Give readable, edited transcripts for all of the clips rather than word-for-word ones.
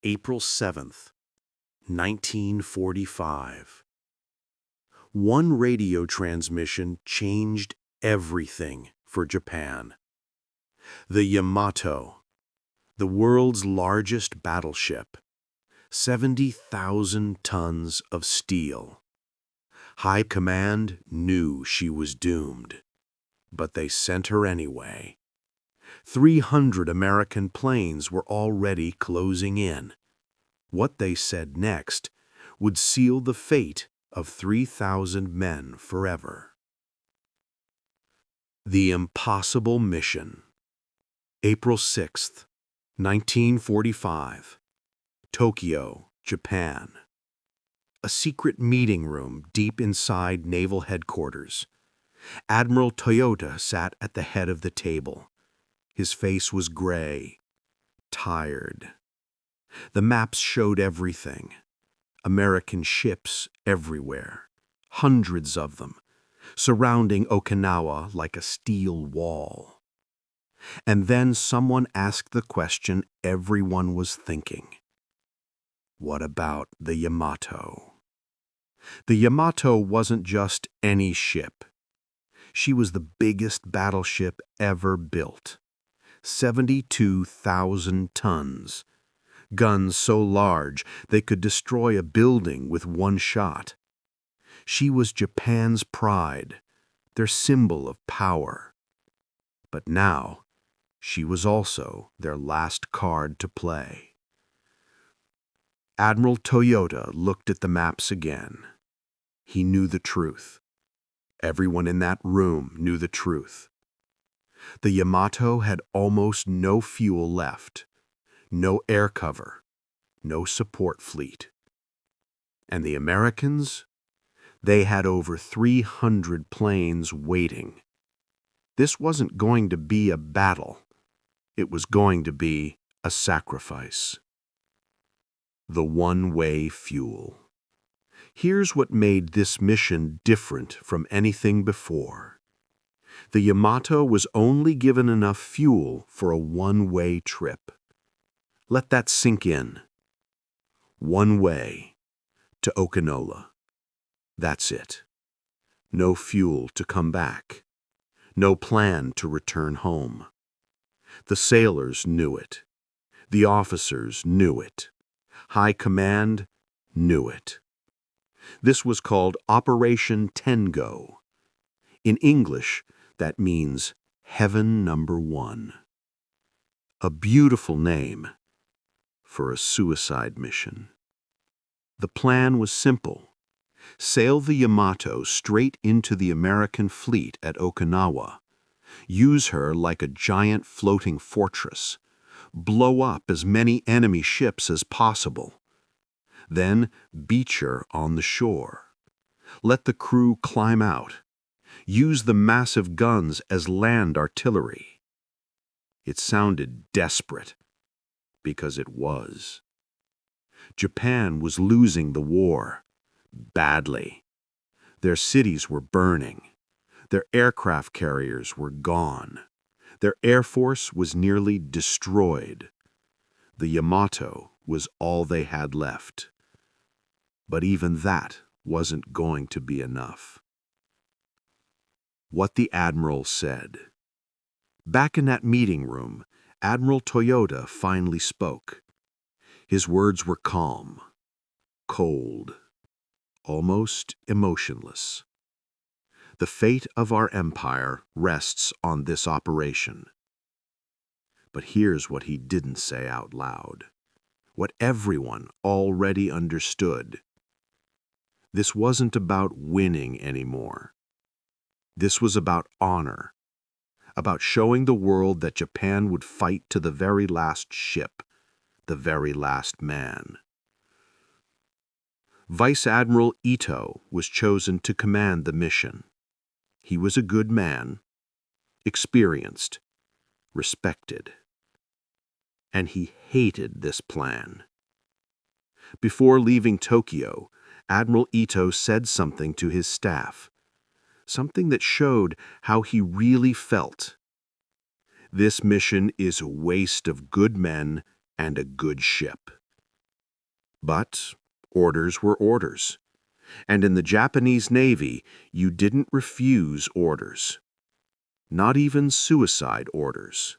April 7th, 1945. One radio transmission changed everything for Japan. The Yamato, the world's largest battleship, 70,000 tons of steel. High Command knew she was doomed, but they sent her anyway. 300 American planes were already closing in. What they said next would seal the fate of 3,000 men forever. The Impossible Mission. April 6th, 1945. Tokyo, Japan. A secret meeting room deep inside naval headquarters. Admiral Toyoda sat at the head of the table. His face was gray, tired. The maps showed everything. American ships everywhere, hundreds of them, surrounding Okinawa like a steel wall. And then someone asked the question everyone was thinking. What about the Yamato? The Yamato wasn't just any ship. She was the biggest battleship ever built. 72,000 tons. Guns so large they could destroy a building with one shot. She was Japan's pride, their symbol of power. But now, she was also their last card to play. Admiral Toyoda looked at the maps again. He knew the truth. Everyone in that room knew the truth. The Yamato had almost no fuel left, no air cover, no support fleet. And the Americans? They had over 300 planes waiting. This wasn't going to be a battle. It was going to be a sacrifice. The one-way fuel. Here's what made this mission different from anything before. The Yamato was only given enough fuel for a one-way trip. Let that sink in. One way to Okinawa. That's it. No fuel to come back. No plan to return home. The sailors knew it. The officers knew it. High Command knew it. This was called Operation Tengo. In English, that means Heaven Number One. A beautiful name for a suicide mission. The plan was simple. Sail the Yamato straight into the American fleet at Okinawa. Use her like a giant floating fortress. Blow up as many enemy ships as possible. Then beach her on the shore. Let the crew climb out. Use the massive guns as land artillery. It sounded desperate, because it was. Japan was losing the war, badly. Their cities were burning. Their aircraft carriers were gone. Their air force was nearly destroyed. The Yamato was all they had left. But even that wasn't going to be enough. What the Admiral said. Back in that meeting room, Admiral Toyoda finally spoke. His words were calm, cold, almost emotionless. The fate of our empire rests on this operation. But here's what he didn't say out loud, what everyone already understood. This wasn't about winning anymore. This was about honor, about showing the world that Japan would fight to the very last ship, the very last man. Vice Admiral Ito was chosen to command the mission. He was a good man, experienced, respected. And he hated this plan. Before leaving Tokyo, Admiral Ito said something to his staff, something that showed how he really felt. This mission is a waste of good men and a good ship. But orders were orders. And in the Japanese Navy, you didn't refuse orders. Not even suicide orders.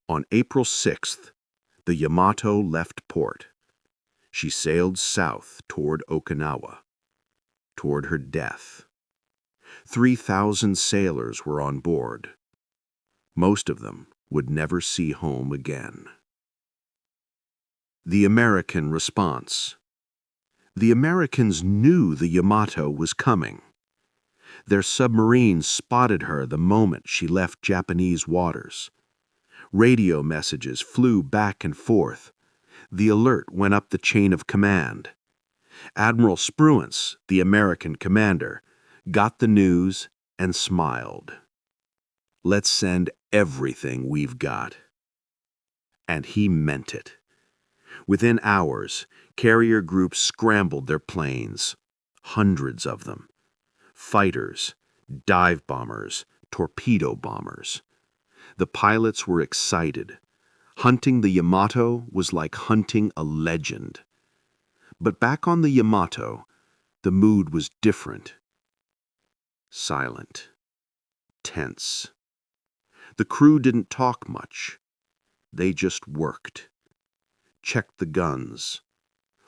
On April 6th, the Yamato left port. She sailed south toward Okinawa, toward her death. 3,000 sailors were on board. Most of them would never see home again. The American response. The Americans knew the Yamato was coming. Their submarines spotted her the moment she left Japanese waters. Radio messages flew back and forth. The alert went up the chain of command. Admiral Spruance, the American commander, got the news and smiled. Let's send everything we've got. And he meant it. Within hours, carrier groups scrambled their planes, hundreds of them. Fighters, dive bombers, torpedo bombers. The pilots were excited. Hunting the Yamato was like hunting a legend. But back on the Yamato, the mood was different. Silent. Tense. The crew didn't talk much. They just worked. Checked the guns.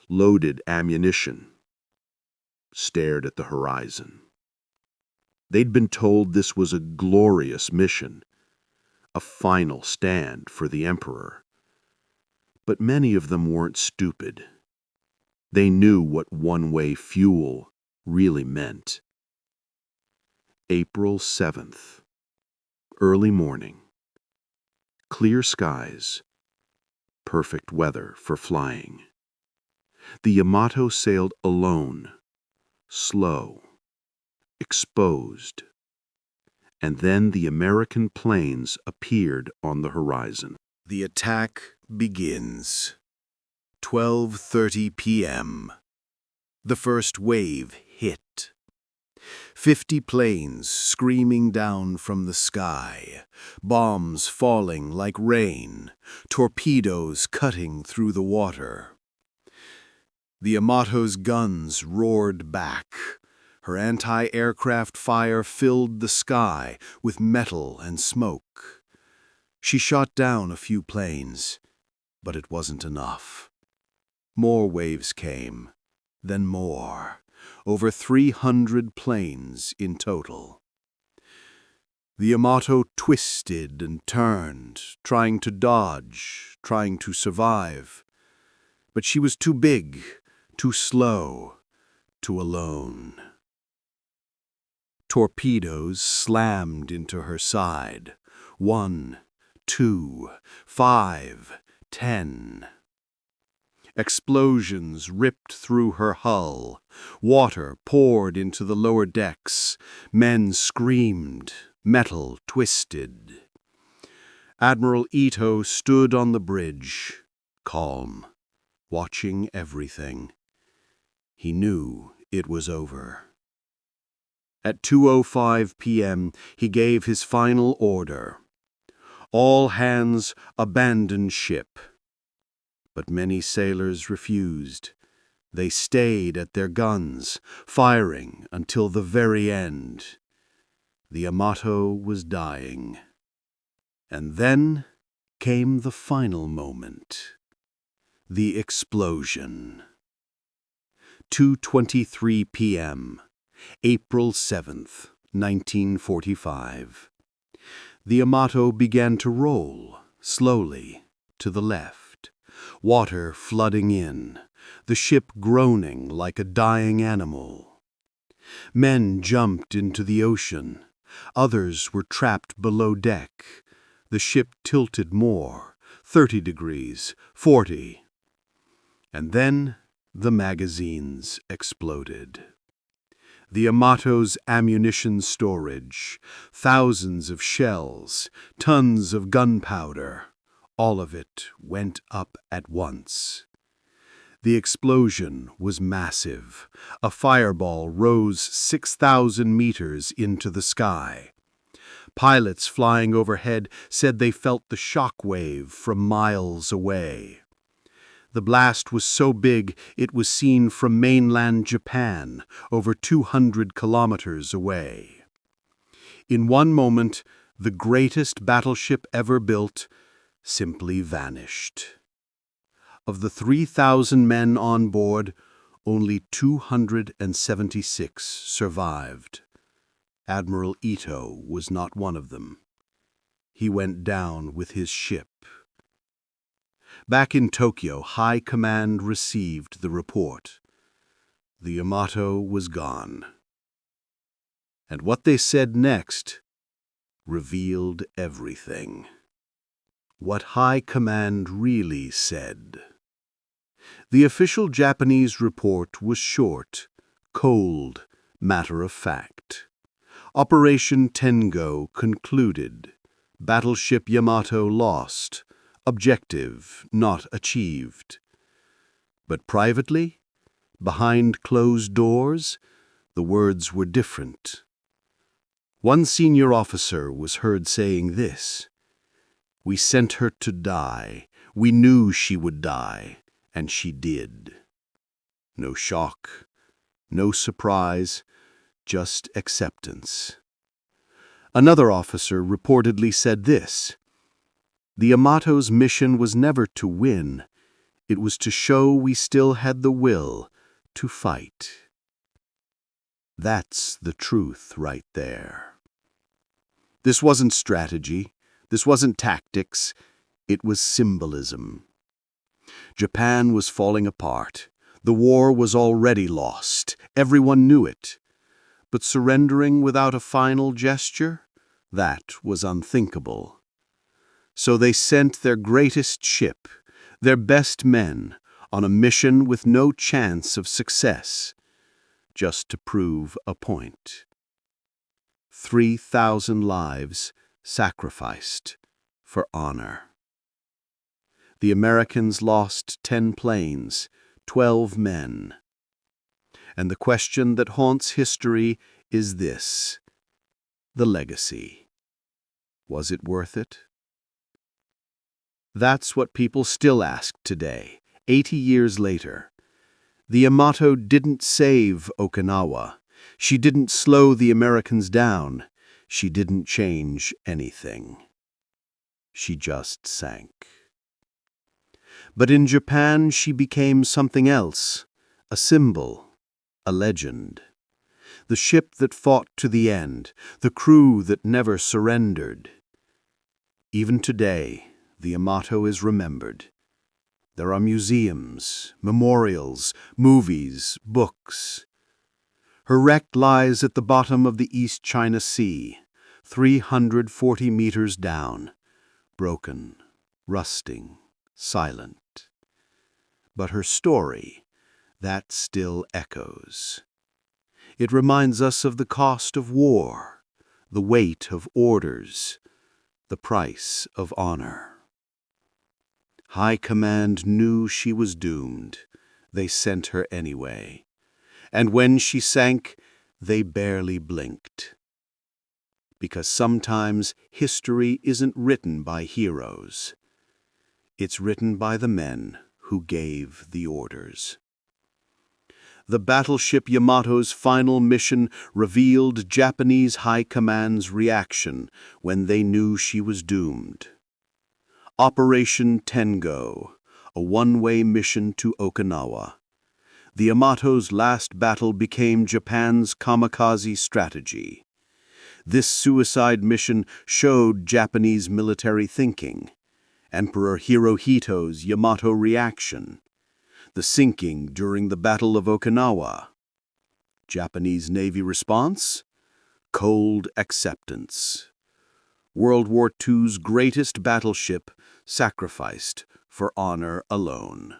Loaded ammunition. Stared at the horizon. They'd been told this was a glorious mission. A final stand for the Emperor. But many of them weren't stupid. They knew what one-way fuel really meant. April 7th. Early morning. Clear skies. Perfect weather for flying. The Yamato sailed alone, slow, exposed. And then the American planes appeared on the horizon. The attack begins. 12:30 p.m. The first wave hit. 50 planes screaming down from the sky, bombs falling like rain, torpedoes cutting through the water. The Yamato's guns roared back. Her anti-aircraft fire filled the sky with metal and smoke. She shot down a few planes, but it wasn't enough. More waves came, then more. Over 300 planes in total. The Yamato twisted and turned, trying to dodge, trying to survive. But she was too big, too slow, too alone. Torpedoes slammed into her side. 1, 2, 5, 10. Explosions ripped through her hull. Water poured into the lower decks. Men screamed. Metal twisted. Admiral Ito stood on the bridge, calm, watching everything. He knew it was over. At 2:05 p.m., he gave his final order. All hands abandon ship. But many sailors refused. They stayed at their guns, firing until the very end. The Yamato was dying. And then came the final moment. The explosion. 2:23 p.m., April 7th, 1945. The Yamato began to roll, slowly, to the left. Water flooding in, the ship groaning like a dying animal. Men jumped into the ocean. Others were trapped below deck. The ship tilted more, 30 degrees, 40. And then the magazines exploded. The Yamato's ammunition storage, thousands of shells, tons of gunpowder, all of it went up at once. The explosion was massive. A fireball rose 6,000 meters into the sky. Pilots flying overhead said they felt the shock wave from miles away. The blast was so big it was seen from mainland Japan, over 200 kilometers away. In one moment, the greatest battleship ever built simply vanished. Of the 3,000 men on board, only 276 survived. Admiral Ito was not one of them. He went down with his ship. Back in Tokyo, High Command received the report. The Yamato was gone. And what they said next revealed everything. What High Command really said. The official Japanese report was short, cold, matter-of-fact. Operation Tengo concluded. Battleship Yamato lost. Objective not achieved. But privately, behind closed doors, the words were different. One senior officer was heard saying this: "We sent her to die. We knew she would die, and she did." No shock, no surprise, just acceptance. Another officer reportedly said this: "The Yamato's mission was never to win. It was to show we still had the will to fight." That's the truth right there. This wasn't strategy. This wasn't tactics. It was symbolism. Japan was falling apart. The war was already lost. Everyone knew it. But surrendering without a final gesture? That was unthinkable. So they sent their greatest ship, their best men, on a mission with no chance of success, just to prove a point. 3,000 lives sacrificed for honor. The Americans lost 10 planes, 12 men. And the question that haunts history is this: the legacy. Was it worth it? That's what people still ask today, 80 years later. The Yamato didn't save Okinawa. She didn't slow the Americans down. She didn't change anything. She just sank. But in Japan, she became something else, a symbol, a legend. The ship that fought to the end, the crew that never surrendered. Even today, the Yamato is remembered. There are museums, memorials, movies, books. Her wreck lies at the bottom of the East China Sea, 340 meters down, broken, rusting, silent. But her story, that still echoes. It reminds us of the cost of war, the weight of orders, the price of honor. High Command knew she was doomed. They sent her anyway. And when she sank, they barely blinked. Because sometimes history isn't written by heroes. It's written by the men who gave the orders. The Battleship Yamato's final mission revealed Japanese High Command's reaction when they knew she was doomed. Operation Tengo, a one-way mission to Okinawa. The Yamato's last battle became Japan's kamikaze strategy. This suicide mission showed Japanese military thinking. Emperor Hirohito's Yamato reaction. The sinking during the Battle of Okinawa. Japanese Navy response? Cold acceptance. World War II's greatest battleship sacrificed for honor alone.